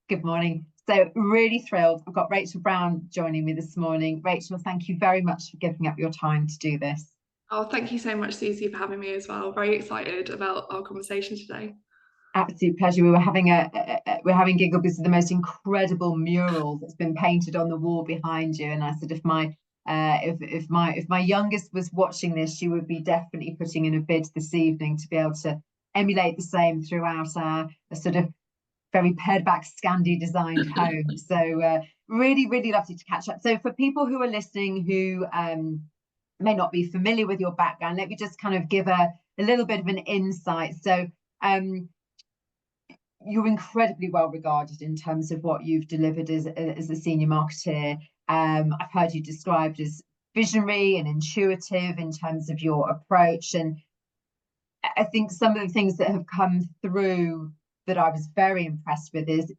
Good morning. So really thrilled. I've got Rachael Brown joining me this morning. Rachael, thank you very much for giving up your time to do this. Oh, thank you so much, Suzie, for having me as well. Very excited about our conversation today. Absolute pleasure. We're having giggle because of the most incredible mural that's been painted on the wall behind you. And I said, if my youngest was watching this, she would be definitely putting in a bid this evening to be able to emulate the same throughout a sort of very pared back Scandi designed home. So really, really lovely to catch up. So for people who are listening who may not be familiar with your background, let me just kind of give a little bit of an insight. So you're incredibly well regarded in terms of what you've delivered as a senior marketeer. I've heard you described as visionary and intuitive in terms of your approach. And I think some of the things that have come through that I was very impressed with is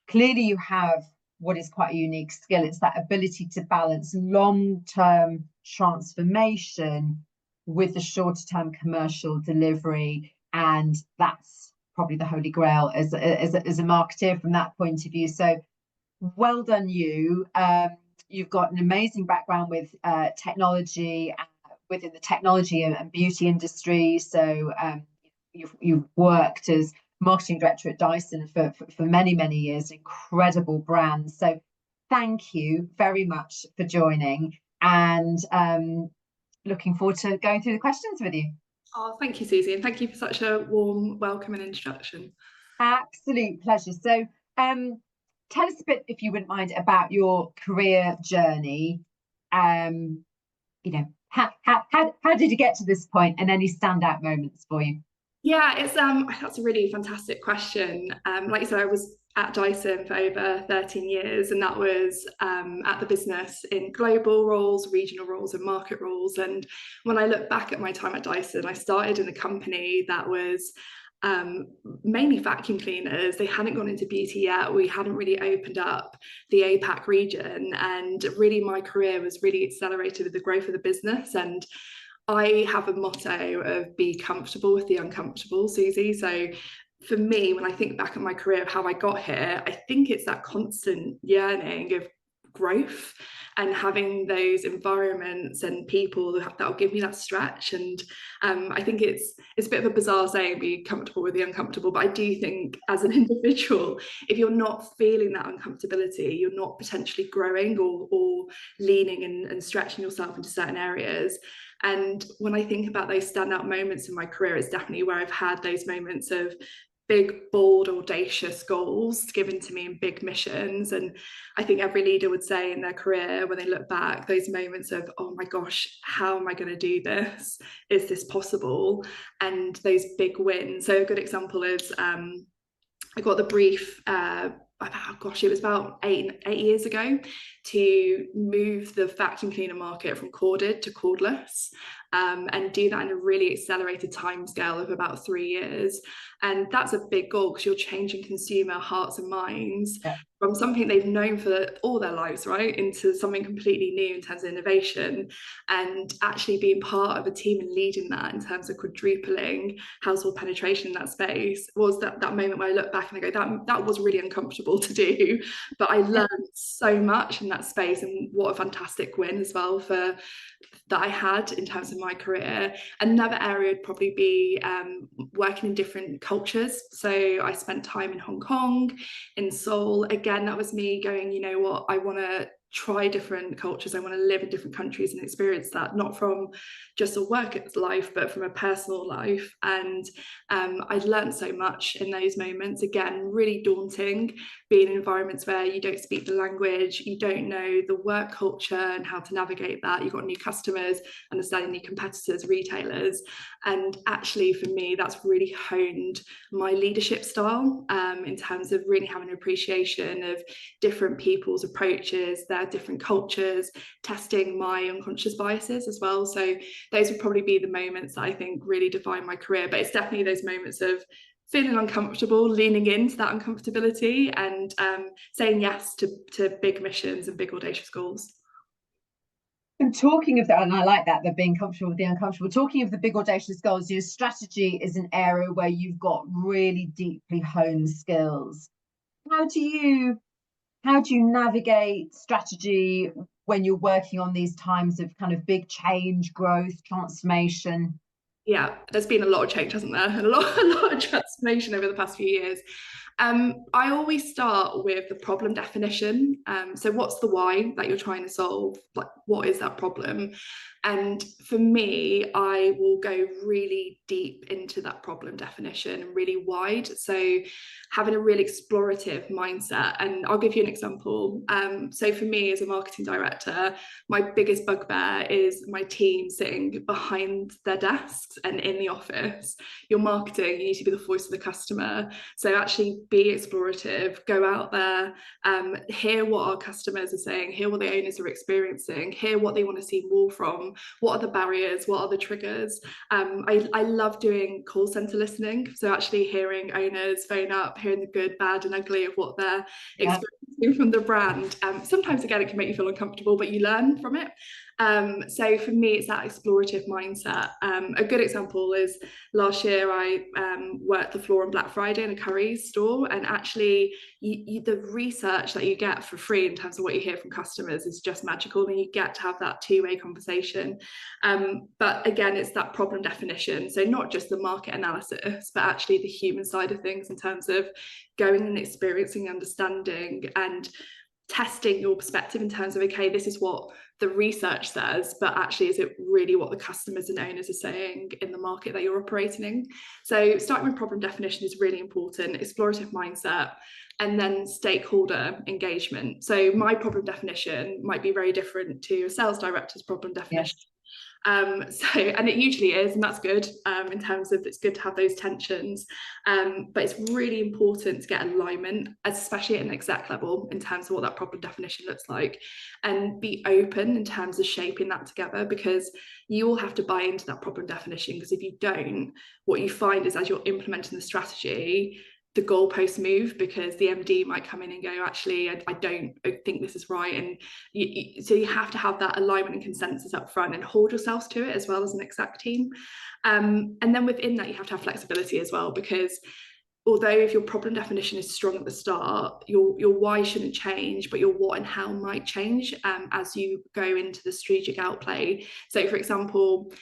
clearly you have what is quite a unique skill. It's that ability to balance long-term transformation with the shorter-term commercial delivery. And that's probably the holy grail as a marketeer from that point of view. So well done you. You've got an amazing background with technology within the technology and beauty industry. So you've worked as marketing director at Dyson for many years, incredible brands. So thank you very much for joining, and looking forward to going through the questions with you. Oh, thank you, Suzie, and thank you for such a warm welcome and introduction. Absolute pleasure. So tell us a bit, if you wouldn't mind, about your career journey. How did you get to this point, and any standout moments for you? Yeah, that's a really fantastic question. Like you said, I was at Dyson for over 13 years, and that was at the business in global roles, regional roles, and market roles. And when I look back at my time at Dyson, I started in a company that was mainly vacuum cleaners. They hadn't gone into beauty yet. We hadn't really opened up the APAC region, and really my career was really accelerated with the growth of the business. And I have a motto of be comfortable with the uncomfortable, Suzie. So for me, when I think back at my career of how I got here, I think it's that constant yearning of growth and having those environments and people that'll give me that stretch. And I think it's a bit of a bizarre saying, be comfortable with the uncomfortable, but I do think as an individual, if you're not feeling that uncomfortability, you're not potentially growing or leaning and stretching yourself into certain areas. And when I think about those standout moments in my career, it's definitely where I've had those moments of big, bold, audacious goals given to me in big missions. And I think every leader would say in their career, when they look back, those moments of, oh my gosh, how am I going to do this? Is this possible? And those big wins. So a good example is I got the brief it was about eight years ago, to move the vacuum cleaner market from corded to cordless, and do that in a really accelerated timescale of about 3 years. And that's a big goal because you're changing consumer hearts and minds from something they've known for all their lives, right, into something completely new in terms of innovation. And actually being part of a team and leading that in terms of quadrupling household penetration in that space was that moment where I look back and I go, that was really uncomfortable to do, but I learned so much in that space. And what a fantastic win as well that I had in terms of my career. Another area would probably be working in different cultures. So I spent time in Hong Kong, in Seoul. Again, that was me going, you know what, I want to try different cultures. I want to live in different countries and experience that, not from just a work life, but from a personal life. And I learned so much in those moments. Again, really daunting, being in environments where you don't speak the language, you don't know the work culture and how to navigate that. You've got new customers, understanding new competitors, retailers. And actually for me, that's really honed my leadership style, in terms of really having an appreciation of different people's approaches, their different cultures, testing my unconscious biases as well. So those would probably be the moments that I think really define my career. But it's definitely those moments of feeling uncomfortable, leaning into that uncomfortability, and saying yes to big missions and big audacious goals. And talking of that, and I like that, the being comfortable with the uncomfortable. Talking of the big audacious goals, your strategy is an area where you've got really deeply honed skills. how do you navigate strategy when you're working on these times of kind of big change, growth, transformation? Yeah, there's been a lot of change, hasn't there? A lot of transformation over the past few years. I always start with the problem definition. So what's the why that you're trying to solve? Like, what is that problem? And for me, I will go really deep into that problem definition and really wide. So having a really explorative mindset. And I'll give you an example. So for me as a marketing director, my biggest bugbear is my team sitting behind their desks and in the office. You're marketing, you need to be the voice of the customer. So actually be explorative, go out there, hear what our customers are saying, hear what the owners are experiencing, hear what they want to see more from, what are the barriers, what are the triggers. I love doing call center listening. So actually hearing owners phone up, hearing the good, bad and ugly of what they're experiencing from the brand. Sometimes again, it can make you feel uncomfortable, but you learn from it. So for me, it's that explorative mindset. A good example is last year I worked the floor on Black Friday in a Currys store, and actually the research that you get for free in terms of what you hear from customers is just magical, and you get to have that two-way conversation. But again, it's that problem definition. So not just the market analysis, but actually the human side of things in terms of going and experiencing, understanding and testing your perspective in terms of, okay, this is what the research says, but actually is it really what the customers and owners are saying in the market that you're operating in? So starting with problem definition is really important, explorative mindset, and then stakeholder engagement. So my problem definition might be very different to a sales director's problem definition. Yes. And it usually is, and that's good in terms of it's good to have those tensions. But it's really important to get alignment, especially at an exec level, in terms of what that problem definition looks like, and be open in terms of shaping that together, because you all have to buy into that problem definition. Because if you don't, what you find is as you're implementing the strategy, the goalposts move, because the MD might come in and go, actually, I don't think this is right. And so you have to have that alignment and consensus up front and hold yourselves to it as well as an exec team. And then within that, you have to have flexibility as well, because although if your problem definition is strong at the start, your why shouldn't change, but your what and how might change as you go into the strategic outplay. So for example,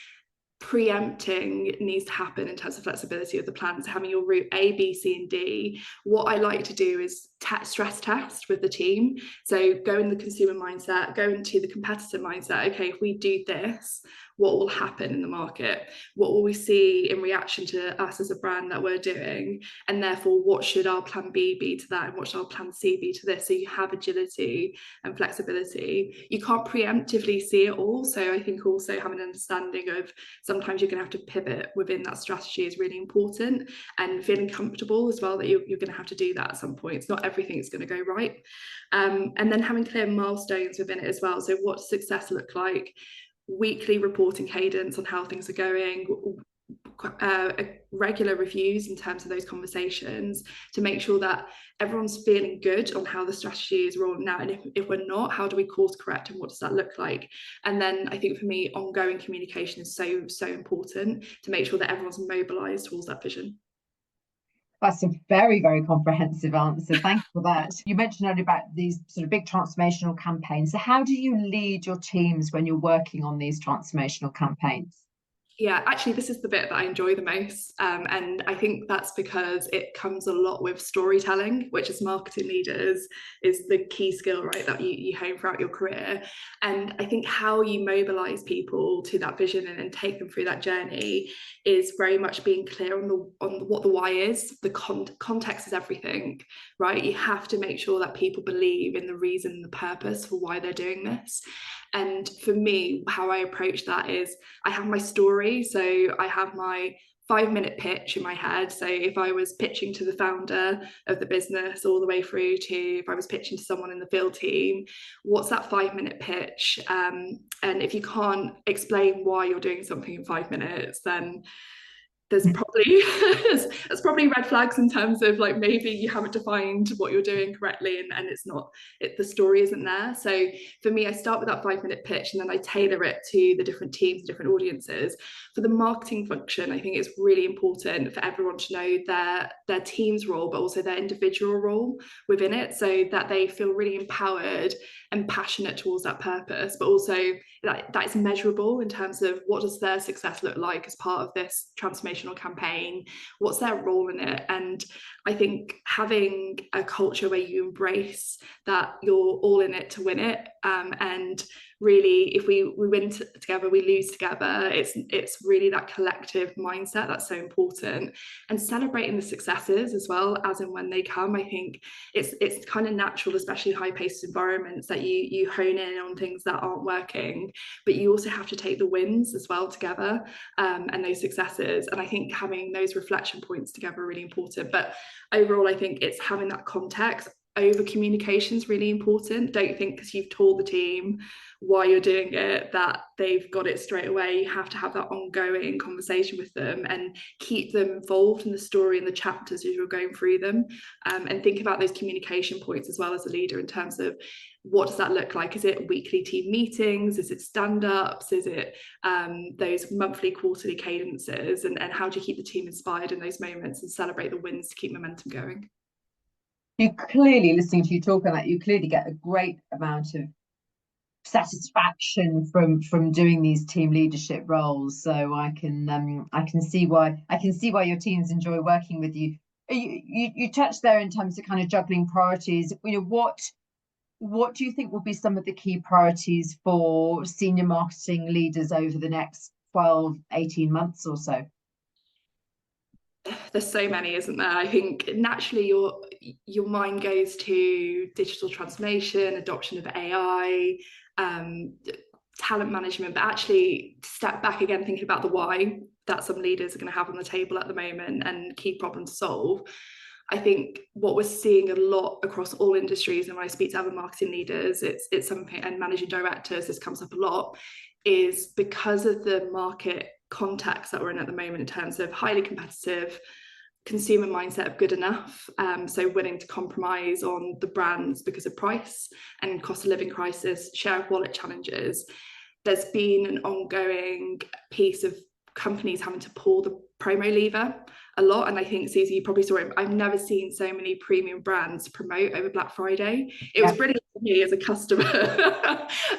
preempting needs to happen in terms of flexibility of the plans, having your route A, B, C, and D. What I like to do is stress test with the team. So go in the consumer mindset, go into the competitor mindset. Okay, if we do this, what will happen in the market? What will we see in reaction to us as a brand that we're doing? And therefore, what should our plan B be to that? And what should our plan C be to this? So you have agility and flexibility. You can't preemptively see it all. So I think also having an understanding of sometimes you're going to have to pivot within that strategy is really important, and feeling comfortable as well that you're going to have to do that at some point. It's not everything is going to go right. And then having clear milestones within it as well. So what does success look like? Weekly reporting cadence on how things are going, regular reviews in terms of those conversations to make sure that everyone's feeling good on how the strategy is rolling out. And if we're not, how do we course correct and what does that look like? And then I think for me, ongoing communication is so important to make sure that everyone's mobilized towards that vision. That's a very, very comprehensive answer. Thank you for that. You mentioned earlier about these sort of big transformational campaigns. So how do you lead your teams when you're working on these transformational campaigns? Yeah, actually, this is the bit that I enjoy the most. And I think that's because it comes a lot with storytelling, which as marketing leaders is the key skill, right, that you hone throughout your career. And I think how you mobilize people to that vision and take them through that journey is very much being clear on what the why is. The context is everything, right? You have to make sure that people believe in the reason, the purpose for why they're doing this. And for me, how I approach that is I have my story. So I have my 5-minute pitch in my head. So if I was pitching to the founder of the business all the way through to if I was pitching to someone in the field team, what's that 5-minute pitch? And if you can't explain why you're doing something in 5 minutes, then there's probably that's probably red flags in terms of like maybe you haven't defined what you're doing correctly, and it's not the story isn't there. So for me, I start with that 5-minute pitch, and then I tailor it to the different teams, different audiences. For the marketing function, I think it's really important for everyone to know their team's role, but also their individual role within it, so that they feel really empowered and passionate towards that purpose, but also that is measurable in terms of what does their success look like as part of this transformational campaign, what's their role in it. And I think having a culture where you embrace that you're all in it to win it, and really if we win together, we lose together, it's really that collective mindset that's so important, and celebrating the successes as well as and when they come. I think it's kind of natural, especially in high-paced environments, that you hone in on things that aren't working, but you also have to take the wins as well together, and those successes. And I think having those reflection points together are really important. But overall, I think it's having that context. Over communication is really important. Don't think because you've told the team why you're doing it that they've got it straight away. You have to have that ongoing conversation with them and keep them involved in the story and the chapters as you're going through them, and think about those communication points as well as a leader in terms of what does that look like. Is it weekly team meetings? Is it stand-ups? Is it those monthly, quarterly cadences? And how do you keep the team inspired in those moments and celebrate the wins to keep momentum going? You clearly, listening to you talk on that, you clearly get a great amount of satisfaction from doing these team leadership roles. So I can see why your teams enjoy working with you. You touched there in terms of kind of juggling priorities. What do you think will be some of the key priorities for senior marketing leaders over the next 12, 18 months or so? There's so many, isn't there? I think naturally your mind goes to digital transformation, adoption of AI, talent management, but actually step back again, thinking about the why that some leaders are going to have on the table at the moment and key problem to solve. I think what we're seeing a lot across all industries, and when I speak to other marketing leaders, it's something, and managing directors, this comes up a lot, is because of the market context that we're in at the moment in terms of highly competitive consumer mindset of good enough, so willing to compromise on the brands because of price and cost of living crisis, share of wallet challenges. There's been an ongoing piece of companies having to pull the promo lever a lot, and I think, Suzie, you probably saw it. I've never seen so many premium brands promote over Black Friday. It was brilliant for me as a customer,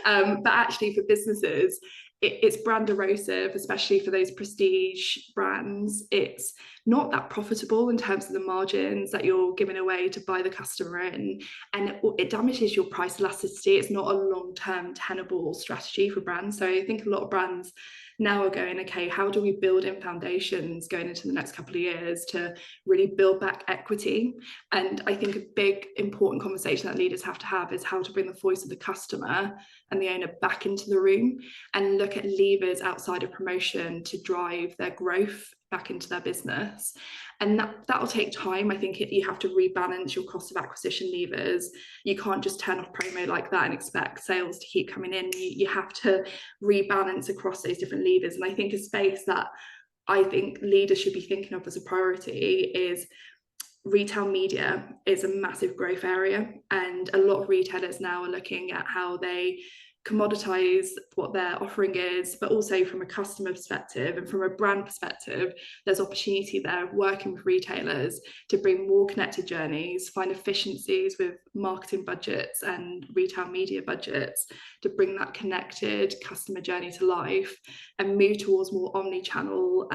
but actually for businesses, it's brand erosive, especially for those prestige brands. It's not that profitable in terms of the margins that you're giving away to buy the customer in, and it damages your price elasticity. It's not a long-term tenable strategy for brands. So I think a lot of brands now are going, okay, how do we build in foundations going into the next couple of years to really build back equity? And I think a big important conversation that leaders have to have is how to bring the voice of the customer and the owner back into the room and look at levers outside of promotion to drive their growth back into their business. And that will take time. I think you have to rebalance your cost of acquisition levers. You can't just turn off promo like that and expect sales to keep coming in. You have to rebalance across those different levers. And I think a space that I think leaders should be thinking of as a priority is retail media is a massive growth area. And a lot of retailers now are looking at how they commoditize what their offering is, but also from a customer perspective and from a brand perspective, there's opportunity there working with retailers to bring more connected journeys, find efficiencies with marketing budgets and retail media budgets to bring that connected customer journey to life and move towards more omni-channel,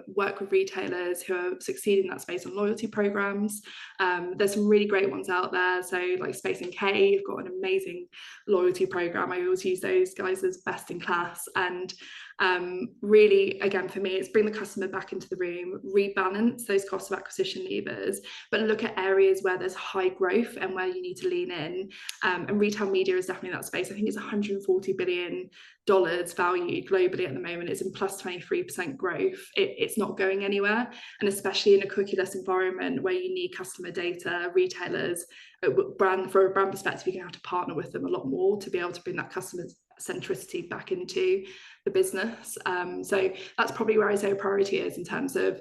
work with retailers who are succeeding in that space on loyalty programs. There's some really great ones out there. So like Space NK, you've got an amazing loyalty program. I always use those guys as best in class. And really, again, for me, it's bring the customer back into the room, rebalance those cost of acquisition levers, but look at areas where there's high growth and where you need to lean in. And retail media is definitely that space. I think it's $140 billion valued globally at the moment. It's in plus 23% growth. It's not going anywhere. And especially in a cookieless environment where you need customer data, retailers, for a brand perspective, you're going to have to partner with them a lot more to be able to bring that customer centricity back into the business. So that's probably where I say a priority is, in terms of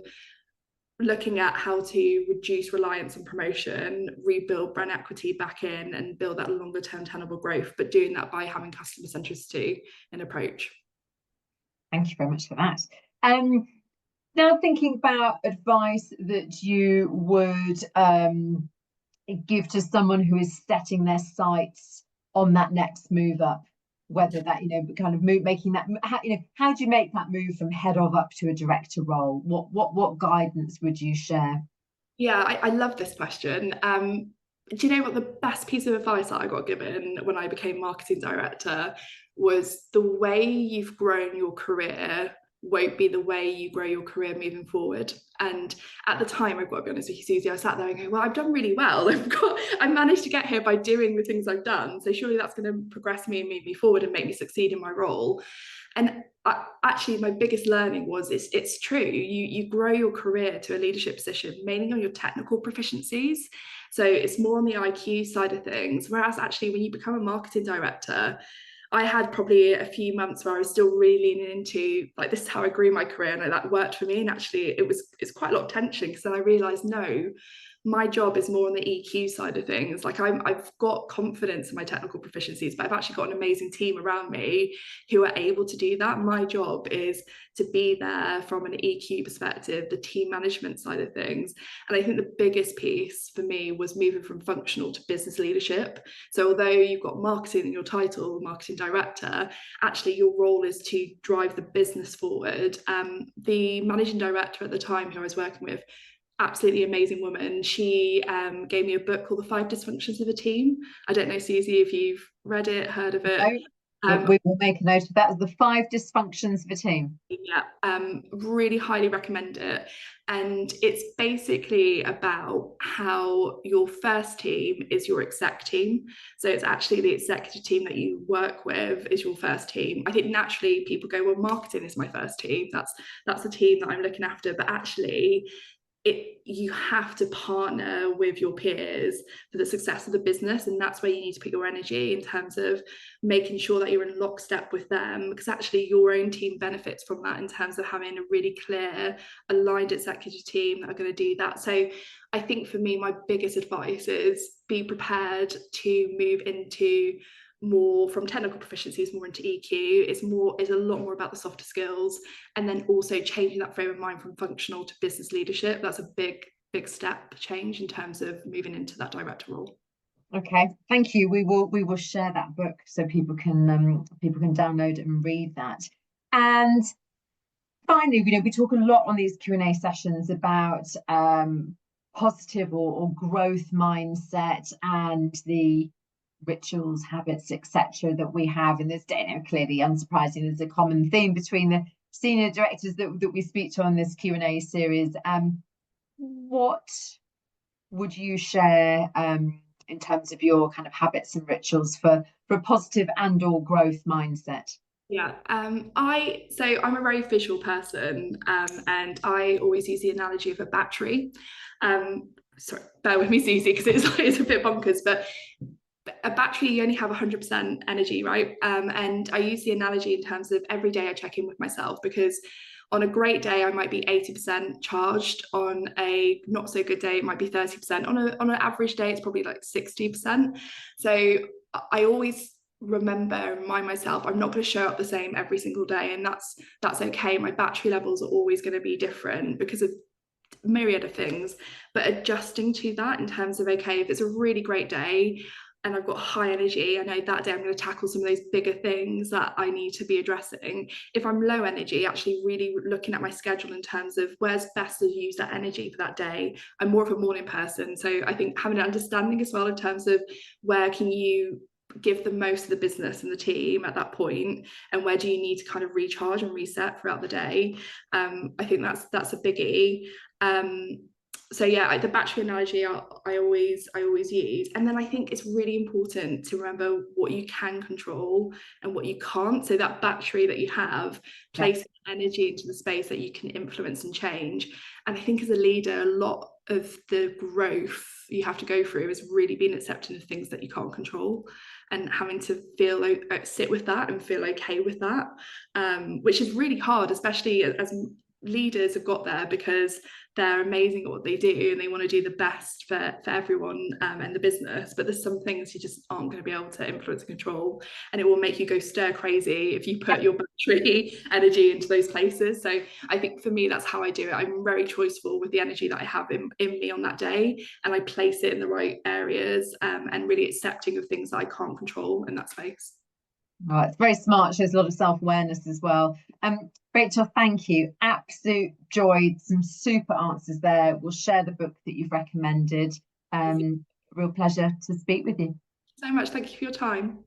looking at how to reduce reliance on promotion, rebuild brand equity back in, and build that longer term tenable growth, but doing that by having customer centricity in approach. Thank you very much for that. Now thinking about advice that you would give to someone who is setting their sights on that next move up, whether that, kind of making that, how do you make that move from head of up to a director role? What guidance would you share? Yeah, I love this question. Do you know what the best piece of advice that I got given when I became marketing director was? The way you've grown your career won't be the way you grow your career moving forward. And at the time, I've got to be honest with you, Suzie, I sat there and go, well, I've done really well. I managed to get here by doing the things I've done. So surely that's going to progress me and move me forward and make me succeed in my role. And actually, my biggest learning was it's true. You grow your career to a leadership position mainly on your technical proficiencies. So it's more on the IQ side of things. Whereas actually, when you become a marketing director, I had probably a few months where I was still really leaning into, like, this is how I grew my career, and that worked for me. And actually, it's quite a lot of tension, because then I realised, no, my job is more on the EQ side of things. Like, I've got confidence in my technical proficiencies, but I've actually got an amazing team around me who are able to do that. My job is to be there from an EQ perspective, the team management side of things. And I think the biggest piece for me was moving from functional to business leadership. So although you've got marketing in your title, marketing director, actually your role is to drive the business forward. The managing director at the time, who I was working with, absolutely amazing woman, she gave me a book called The 5 Dysfunctions of a Team. I don't know, Suzie, if you've read it, heard of it. We will make a note of that. The 5 Dysfunctions of a Team. Yeah, really highly recommend it. And it's basically about how your first team is your exec team. So it's actually the executive team that you work with is your first team. I think naturally people go, well, marketing is my first team. That's the team that I'm looking after. But actually, you have to partner with your peers for the success of the business, and that's where you need to put your energy, in terms of making sure that you're in lockstep with them, because actually your own team benefits from that, in terms of having a really clear, aligned executive team that are going to do that. So I think for me, my biggest advice is be prepared to move into more from technical proficiencies more into EQ. It's a lot more about the softer skills, and then also changing that frame of mind from functional to business leadership. That's a big step change in terms of moving into that director role. Okay, thank you. We will share that book so people can download it and read that. And finally, we talk a lot on these Q&A sessions about positive or growth mindset and the rituals, habits, etc. that we have in this day. Clearly, unsurprising, there's a common theme between the senior directors that we speak to on this Q&A series. What would you share in terms of your kind of habits and rituals for a positive and or growth mindset? Yeah, I'm a very visual person, and I always use the analogy of a battery. Sorry, bear with me, Suzie, because it's a bit bonkers, but a battery, you only have 100% energy, right? And I use the analogy in terms of every day I check in with myself, because on a great day, I might be 80% charged. On a not so good day, it might be 30%. On an average day, it's probably like 60%. So I always remember and remind myself, I'm not going to show up the same every single day, and that's okay. My battery levels are always going to be different because of myriad of things, but adjusting to that in terms of, okay, if it's a really great day and I've got high energy, I know that day I'm going to tackle some of those bigger things that I need to be addressing. If I'm low energy, actually really looking at my schedule in terms of where's best to use that energy for that day. I'm more of a morning person, so I think having an understanding as well in terms of where can you give the most of the business and the team at that point, and where do you need to kind of recharge and reset throughout the day. I think that's a biggie. So yeah, the battery analogy I always use. And then I think it's really important to remember what you can control and what you can't. So that battery that you have, placing energy into the space that you can influence and change. And I think as a leader, a lot of the growth you have to go through is really being accepting of things that you can't control. and having to sit with that and feel okay with that, which is really hard, especially as leaders have got there, because they're amazing at what they do and they want to do the best for everyone and the business, but there's some things you just aren't going to be able to influence and control, and it will make you go stir crazy if you put your battery energy into those places. So I think for me, that's how I do it. I'm very choiceful with the energy that I have in me on that day, and I place it in the right areas, and really accepting of things that I can't control in that space. Oh, it's very smart, shows a lot of self-awareness as well. Rachel, thank you. Absolute joy, some super answers there. We'll share the book that you've recommended. Real pleasure to speak with you. So much. Thank you for your time.